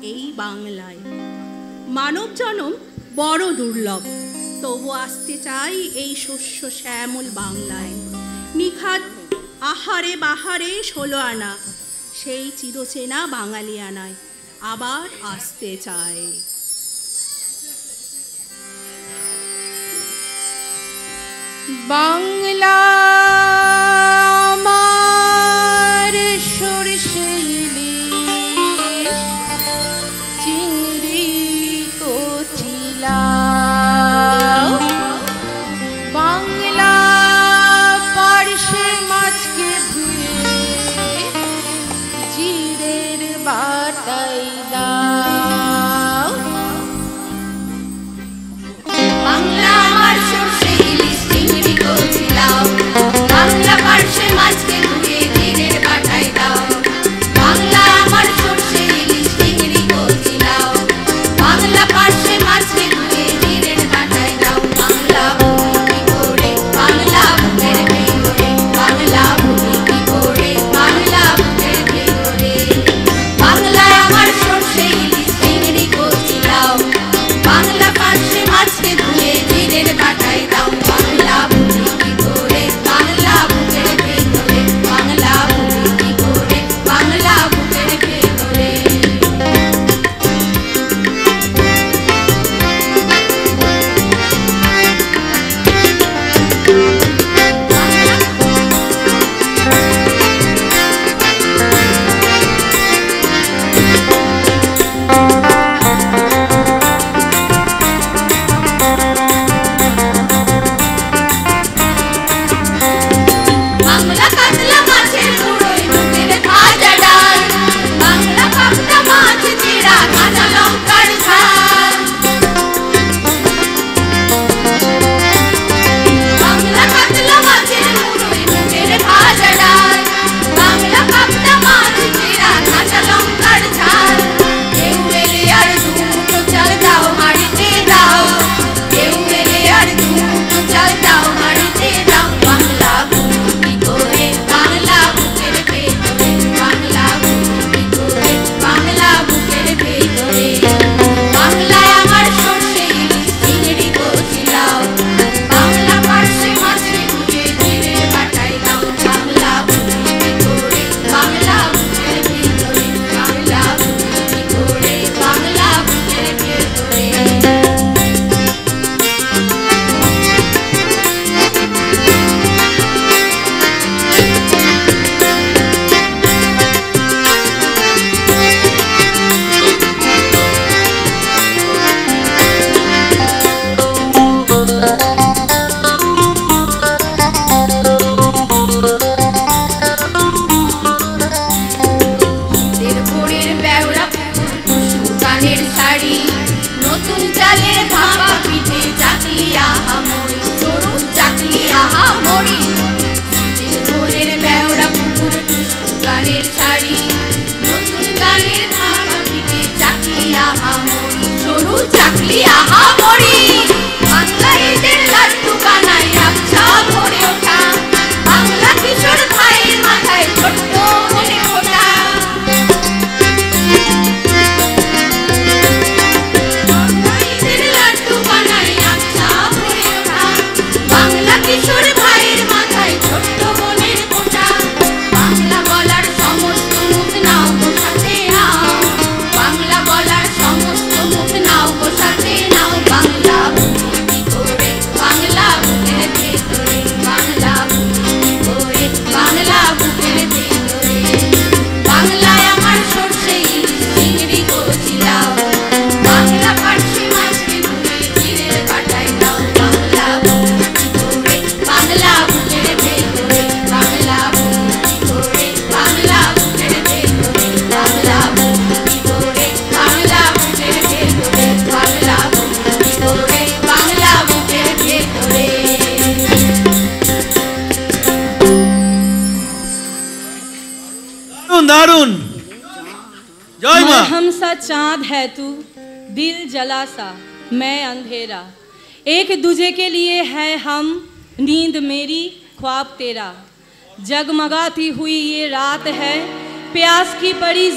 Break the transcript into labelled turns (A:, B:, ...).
A: এই বাংলায়। মানব জনম বড় দুর্লভ, তবু আসতে চাই এই শস্য শ্যামল বাংলায়। নিখাদ আহারে বাহারে 16 আনা, সেই চিরচেনা বাঙালিয়ানায় আবার আসতে চায়।
B: বাংলা আমার সরষে ইলিশ চিংড়ি কচিলা, বাংলা পার্শে মাছকে ধুয়ে জিরের বাটাই দাও।
C: বাংলা আমার সরষে ইলিশ চিংড়ি কচিলাও, বাংলা পার্শে মাছকে ধুয়ে জিরের বাটাই দাও। বাংলা আমার সরষে ইলিশ চিংড়ি কচিলাও, বাংলা পার্শে মাছকে ধুয়ে জিরের বাটাই দাও। বাংলা ভুলি কি করে, বাংলা বুকের ভেতরে, বাংলা ভুলি কি করে, বাংলা বুকের ভেতরে। বাংলা আমার সরষে ইলিশ চিংড়ি কচিলাও, বাংলা পার্শে মাছকে ধুয়ে জিরের বাটাই দাও। বাংলা ভুলি কি করে, বাংলা বুকের ভেতরে, বাংলা ভুলি কি করে, বাংলা বুকের ভেতরে। বাংলা কাতলা মাছের মুড়োয় মুখের ভাজা ডাল, বাংলা পাবদা মাছ চিড়া কাঁচা লঙ্কার ঝাল। বাংলা কাতলা মাছের মুড়োয় মুখের ভাজা ডাল, বাংলা পাবদা মাছ চিড়া কাঁচা লঙ্কার ঝাল। কেউ এলে আর দুটো চাল দাও হাঁড়িতে দাও, কেউ এলে আর দুটো চাল দাও হাঁড়িতে দাও। বাংলা ভুলি কি করে, বাংলা বুকের ভেতরে, বাংলা ভুলি কি করে, বাংলা বুকের ভেতরে। বাংলায় আমার সরষে ইলিশ চিংড়ি কচিলাও, বাংলা পার্শে মাছকে ধুয়ে জিরে বাটাই দাও। বাংলা ভুলি কি করে, বাংলা বুকের ভেতরে, বাংলা ভুলি কি করে, বাংলা বুকের ভেতরে। শীতের ভোরের বেওড়া পুকুর টুসু কানের শাড়ি, নতুন চালের ভাপা পিঠে চাকলি আহামরি, তরুণ চাকলি আহামরি। শীতের ভোরের বেওড়া পুকুর টুসু কানের শাড়ি, নতুন চালের ভাপা পিঠে চাকলি আহামরি, সরু চাকলি আহামরি। বাংলা ঈদের লাড্ডু কানায় আবছা ভরে ওঠা, বাংলা কিশোর ভাইয়ের মাথায় ছোট্ট মনে ফোটা। বাংলা ঈদের লাড্ডু কানায় আবছা ভরে ওঠা, বাংলা কিশোর ভাইয়ের মাথায় ছোট্ট মনের ফোটা। বাংলা বলার সমস্ত মুখ নাও গো সাথে নাও, বাংলা বলার সমস্ত মুখ নাও গো সাথে নাও। বাংলা ভুলি কি করে, বাংলা বুকের ভেতরে, বাংলা ভুলি কি করে, বাংলা বুকের ভেতরে। বাংলায় আমার সরষে ইলিশ চিংড়ি কচিলাও, বাংলা পার্শে মাছকে ধুয়ে জিরের বাটাই দাও। বাংলা ভুলি কি করে, বাংলা বুকের ভেতরে, বাংলা ভুলি কি করে, বাংলা বুকের ভেতরে। বাংলা ভুলি কি করে, বাংলা বুকের ভেতরে, বাংলা ভুলি কি করে, বাংলা বুকের ভেতরে।
D: दारुण जय मां।
B: हम सा चांद है तू, दिल जला सा मैं अंधेरा, एक दूजे के लिए है हम, नींद मेरी ख्वाब तेरा। जगमगाती हुई ये रात है, प्यास की पड़ी